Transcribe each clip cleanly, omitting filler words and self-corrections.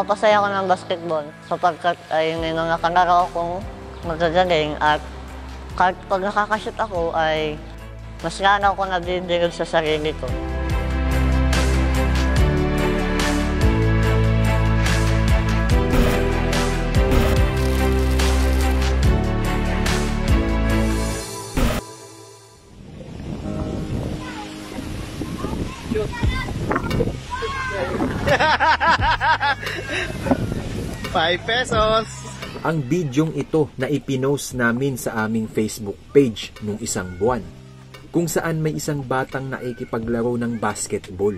napapasaya ko ng basketball sapagkat ay may mga kalaro akong magagaling at kahit pag nakakashoot ako ay mas gana ako nadidilig sa sarili ko. ₱5. Ang bidyong ito na ipinost namin sa aming Facebook page nung isang buwan, kung saan may isang batang naikipaglaro ng basketball.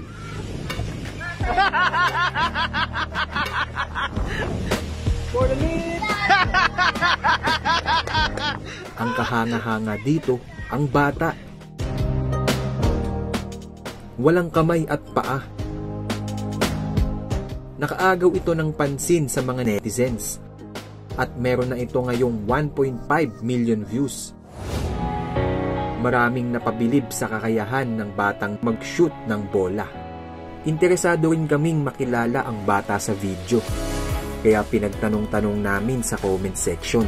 Ang kahanga-hanga dito, ang bata. Walang kamay at paa. Nakaagaw ito ng pansin sa mga netizens at meron na ito ngayong 1.5 million views. Maraming napabilib sa kakayahan ng batang mag-shoot ng bola. Interesado rin kaming makilala ang bata sa video, kaya pinagtanong-tanong namin sa comment section.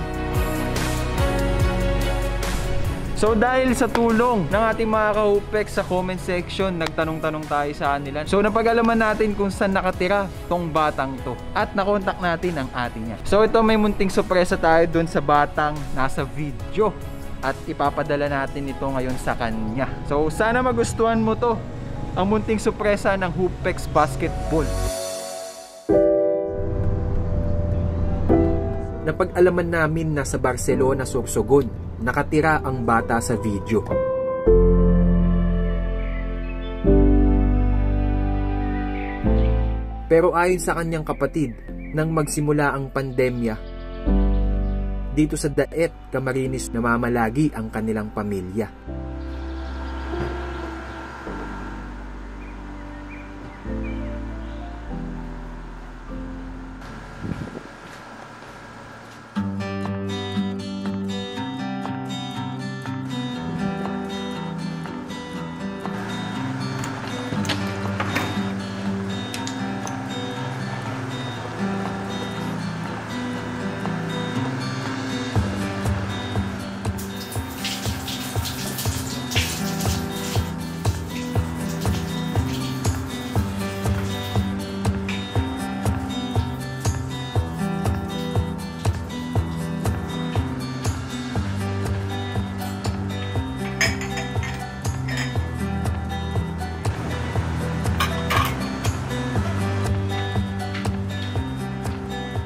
So dahil sa tulong ng ating mga ka-Hoopex sa comment section, nagtanong-tanong tayo sa kanila. So napag-alaman natin kung saan nakatira tong batang to at nakontak natin ang ate niya. So ito, may munting sorpresa tayo dun sa batang nasa video at ipapadala natin ito ngayon sa kanya. So sana magustuhan mo to, ang munting sorpresa ng Hoopex Basketball. Napag-alaman namin na sa Barcelona, Sorsogon, nakatira ang bata sa video. Pero ayon sa kanyang kapatid, nang magsimula ang pandemya, dito sa Daet, Camarines, namamalagi ang kanilang pamilya.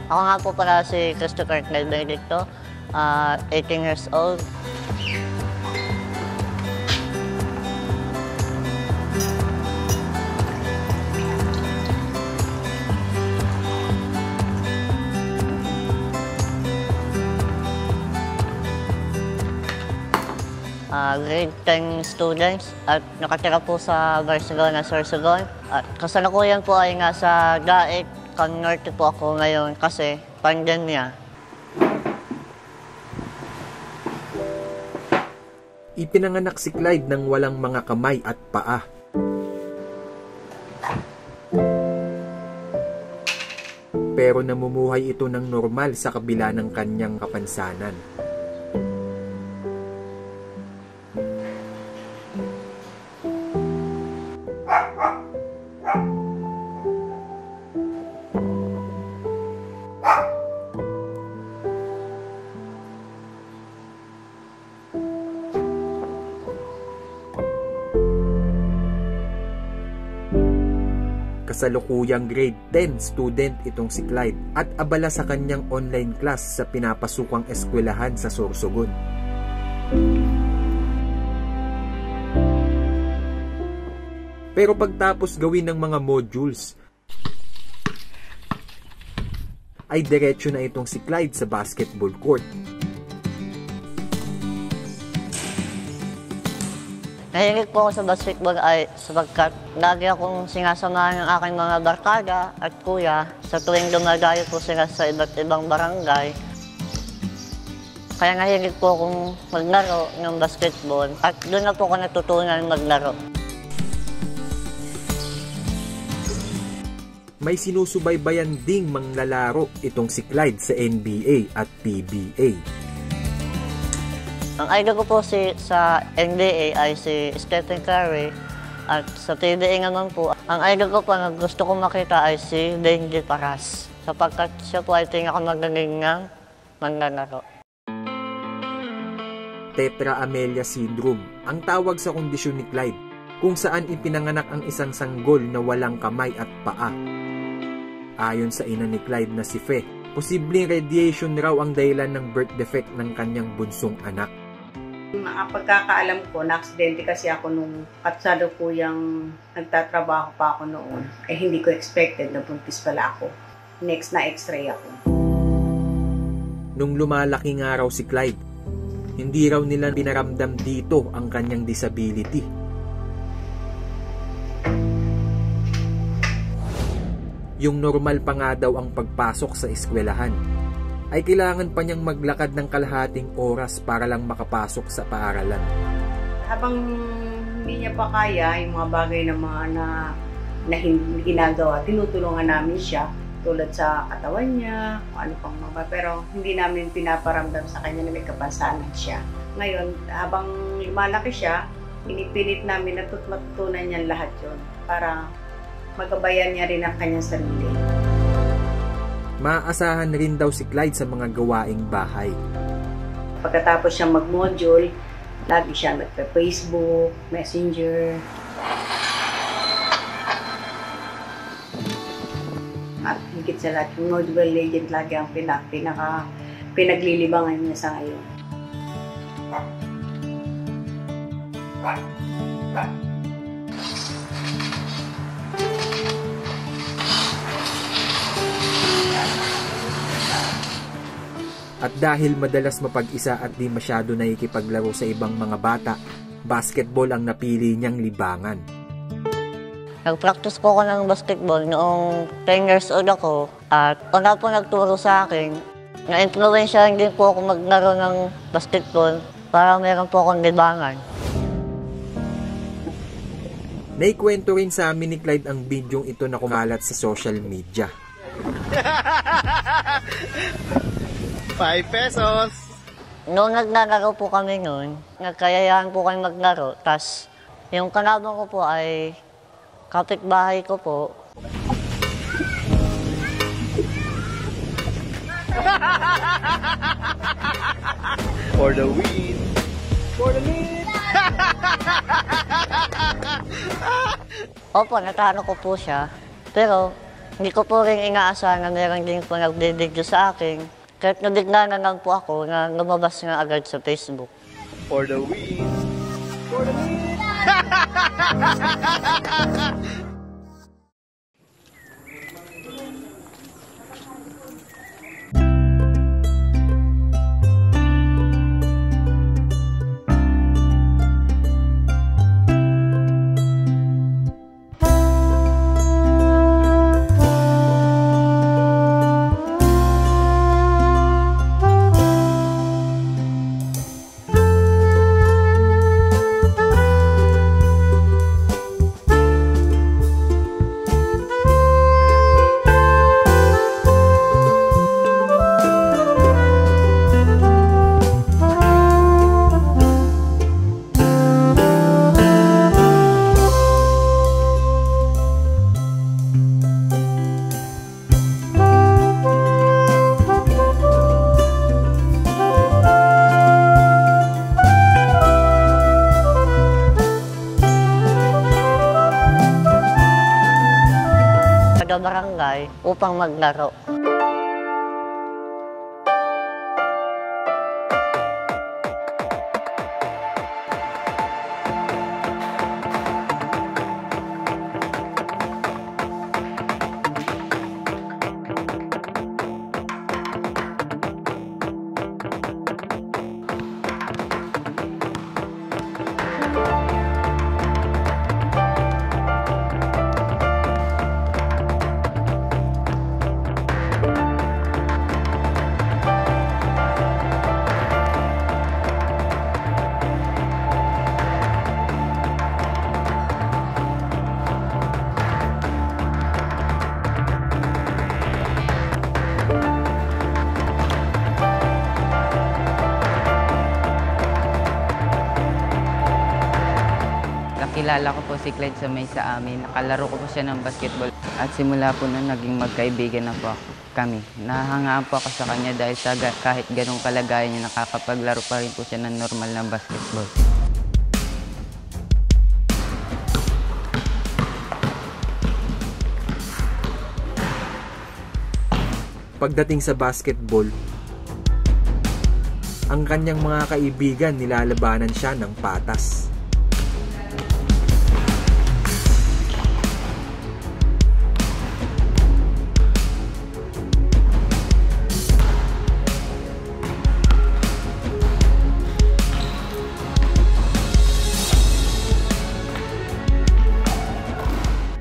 Ako nga po pala si Christopher Benedicto, 18 years old. Grade 10 students at nakatira po sa Barcelona, Sorsogon. At kasalukuyan po ay nasa Daet, Norte po ako ngayon kasi pandemya. Ipinanganak si Clyde ng walang mga kamay at paa. Pero namumuhay ito ng normal sa kabila ng kanyang kapansanan. Kasalukuyang grade 10 student itong si Clyde at abala sa kanyang online class sa pinapasukang eskwelahan sa Sorsogon. Pero pagtapos gawin ng mga modules, ay diretso na itong si Clyde sa basketball court. Nahilig po ako sa basketball ay sapagkat lagi akong sinasamahan ng aking mga barkada at kuya sa tuwing dumadayo po sila sa iba't ibang barangay. Kaya nahilig po akong maglaro ng basketball at doon na po ako natutunan maglaro. may sinusubaybayan ding manglalaro itong si Clyde sa NBA at PBA. Ang idol ko po sa NBA ay si Stephen Curry at sa PBA naman po, ang idol ko po na gusto kong makita ay si Benji Paras sapagkat siya po ay pinakamagaling ng manlalaro. Tetra Amelia Syndrome ang tawag sa kondisyon ni Clyde, kung saan ipinanganak ang isang sanggol na walang kamay at paa. Ayon sa ina ni Clyde na si Fe, posibleng radiation raw ang dahilan ng birth defect ng kanyang bunsong anak. Ang pagkakaalam ko, na-aksidente kasi ako nung kasalukuyang nagtatrabaho pa ako noon. Hindi ko expected na buntis pala ako. Next na x-ray ako. Nung lumalaki nga raw si Clyde, hindi raw nila pinaramdam dito ang kanyang disability. Yung normal pa nga daw ang pagpasok sa eskwelahan, ay kailangan pa niyang maglakad ng kalahating oras para lang makapasok sa paaralan. Habang hindi niya pa kaya yung mga bagay na hindi ginagawa, tinutulungan namin siya tulad sa katawan niya, kung ano pang mga, pero hindi namin pinaparamdam sa kanya na may kapansanan siya. Ngayon, habang lumalaki siya, pinipilit namin na matutunan niya lahat yun para magabayan niya rin ang kanyang sarili. Maaasahan rin daw si Clyde sa mga gawaing bahay. Pagkatapos siya mag-module, lagi siya nagpa-Facebook, Messenger. At higit sa lahat, yung Mobile Legend lagi ang pinaglilibangan niya sa ngayon. At dahil madalas mapag-isa at di masyado nakikipaglaro sa ibang mga bata, basketball ang napili niyang libangan. Nag-practice po ako ng basketball noong 10 years old ako at una po nagturo sa akin. Na-influensya din po ako maglaro ng basketball para meron po akong libangan. Naikwento rin sa amin ni Clyde ang bidyong ito na kumalat sa social media. 5 pesos. Noong naglalaro po kami noon, nagkayayahan po kami maglaro. Tapos yung kalaban ko po ay kapitbahay ko po. For the win. For the win. Opo, natalo ko po siya. Pero hindi ko po rin inaasahan na meron din po nagbibideo sa akin. Kahit nabigla na lang po ako na lumabas nga agad sa Facebook. For the win. For the win. Barangay upang maglaro. Nakilala ko po si Clyde sa may sa amin. Nakalaro ko po siya ng basketball. At simula po nun, naging magkaibigan na po kami. Nahangaan po ako sa kanya dahil sa kahit ganong kalagayan niya, nakakapaglaro pa rin po siya ng normal na basketball. Pagdating sa basketball, ang kanyang mga kaibigan nilalabanan siya ng patas.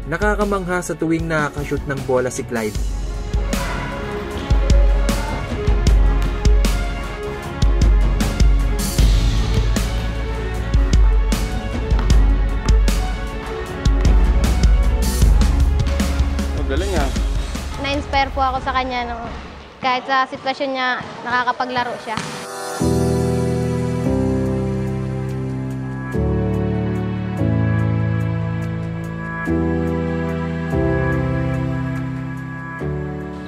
Nakakamangha sa tuwing nakakashoot ng bola si Clyde. Galing ah. Na-inspire po ako sa kanya no? Kahit sa sitwasyon niya, nakakapaglaro siya.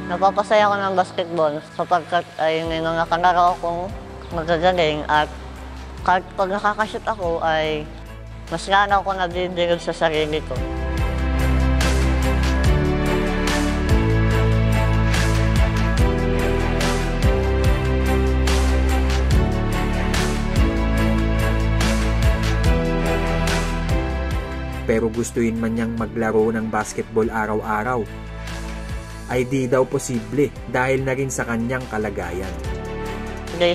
Napapasaya ko ng basketball sapagkat ay may mga kalaro akong magagaling at kahit pag nakakashoot ako ay mas lalo ako nadidinig sa sarili ko. Pero gustuin man niyang maglaro ng basketball araw-araw, ay di daw posible dahil na rin sa kanyang kalagayan. 2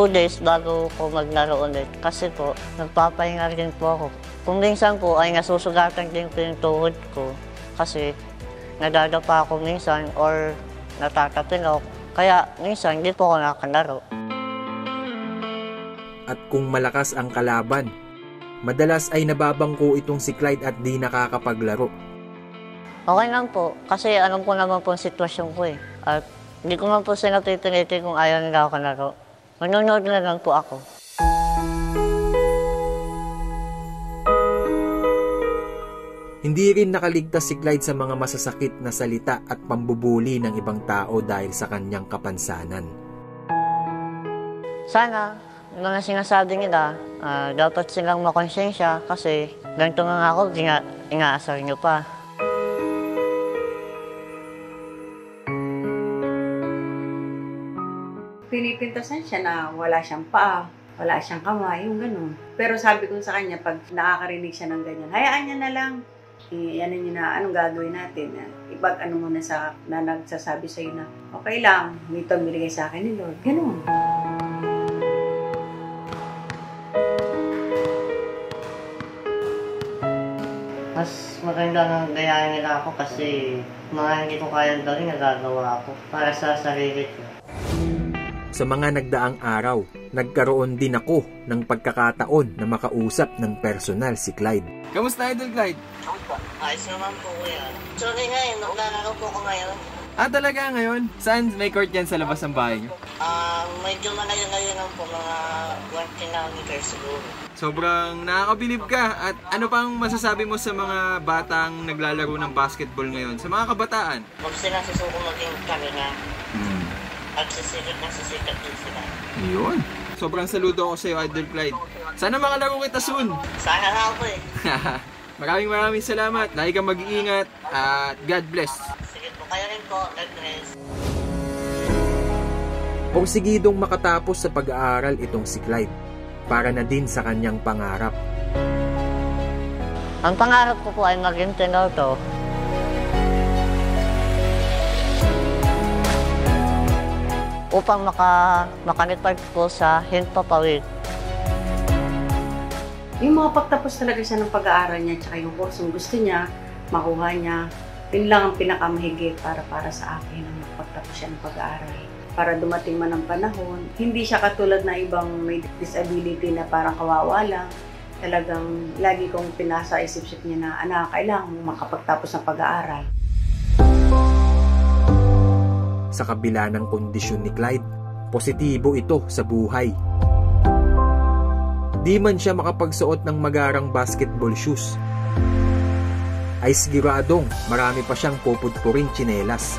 days bago ko maglaro ulit kasi po nagpapahinga rin po ako. Kung minsan po ay nasusugatan din po yung tuhod ko kasi nadadapa ako minsan or natatapilok. Kaya minsan hindi po ako nakakalaro. At kung malakas ang kalaban, madalas ay nababangko itong si Clyde at di nakakapaglaro. Okay lang po, kasi alam ko naman po ang sitwasyon ko eh. At hindi ko man po sila titilitin kung ayaw nila ako kalaro. Manonood na lang po ako. Hindi rin nakaligtas si Clyde sa mga masasakit na salita at pambubuli ng ibang tao dahil sa kanyang kapansanan. Sana, yung mga sinasabi nila, dapat silang makonsensya kasi ganito nga ako, inaasar nyo pa. Pinipintasan siya na wala siyang paa, wala siyang kamay, yung ganun. Pero sabi ko sa kanya, pag nakakarinig siya ng ganyan, hayaan niya na lang. Ano niyo na, anong gagawin natin? Ipag-ano mo na sa na nagsasabi sa'yo na, okay lang, ito binigay sa akin ni Lord. Ganun. Mas maganda nang gayahin nila ako kasi mga hindi ko kayang gawin, nagagawa ako para sa sarili ko. Sa mga nagdaang araw, nagkaroon din ako ng pagkakataon na makausap ng personal si Clyde. Kamusta, Idol Clyde? Ayos naman po kuya. Sorry ngayon, naglalaro po ko ngayon. Talaga ngayon? Saan may court yan sa labas ng bahay niyo? Medyo malayo-layo lang po, mga 1 kilometer siguro. Sobrang nakakabilib ka. At ano pang masasabi mo sa mga batang naglalaro ng basketball ngayon? Sa mga kabataan? Huwag sila susuko maging kalinga. At sisikat din sila. Yun. Sobrang saludo ako sa iyo, Idol Clyde. Sana makalaro kita soon. Sana na ako eh. Maraming salamat. Lagi kang mag-iingat at God bless. Sige po, kayo rin po. God bless. Porsigidong makatapos sa pag-aaral itong si Clyde para na din sa kanyang pangarap. Ang pangarap ko po ay maging piloto. Upang makalipad po sa himpapawid. Yung mga pagtapos talaga siya ng pag-aaral niya tsaka yung kursong gusto niya, makuha niya, yun lang ang pinakamahigit para sa akin ang pagtapos siya ng pag-aaral. Para dumating man ang panahon, hindi siya katulad na ibang may disability na parang kawawa lang. Talagang lagi kong pinasa isip-isip niya na, anak, kailangan mong makapagtapos ng pag-aaral. Sa kabila ng kondisyon ni Clyde, positibo ito sa buhay. Di man siya makapagsuot ng magarang basketball shoes, ay siguradong marami pa siyang pupudpuring tsinelas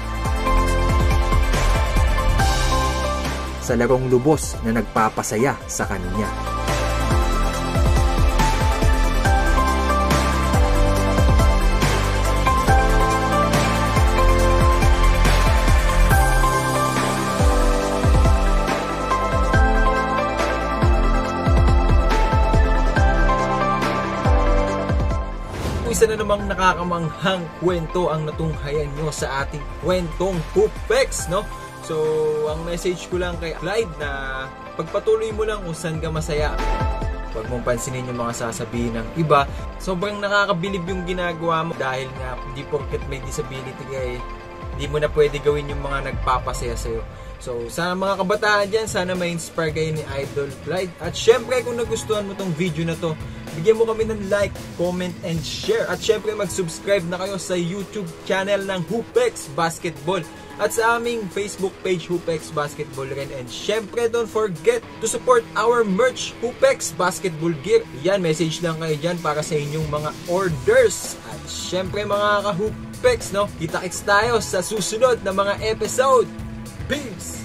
sa larong lubos na nagpapasaya sa kanya. Isa na namang nakakamanghang kwento ang natunghayan nyo sa ating kwentong Hoopex, no? So, ang message ko lang kay Clyde na pagpatuloy mo lang kung saan ka masaya. Huwag mong pansinin yung mga sasabihin ng iba. Sobrang nakakabilib yung ginagawa mo dahil nga di porket may disability ka di mo na pwede gawin yung mga nagpapasaya sa'yo. So, sa mga kabataan dyan, sana ma-inspire kayo ni Idol Clyde. At syempre, kung nagustuhan mo tong video na to, bigyan mo kami ng like, comment, and share. At syempre, mag-subscribe na kayo sa YouTube channel ng Hoopex Basketball. At sa aming Facebook page, Hoopex Basketball rin. And syempre, don't forget to support our merch, Hoopex Basketball Gear. Yan, message lang kayo dyan para sa inyong mga orders. At syempre, mga ka-Hoopex, no? Kita-kits tayo sa susunod na mga episode. Peace!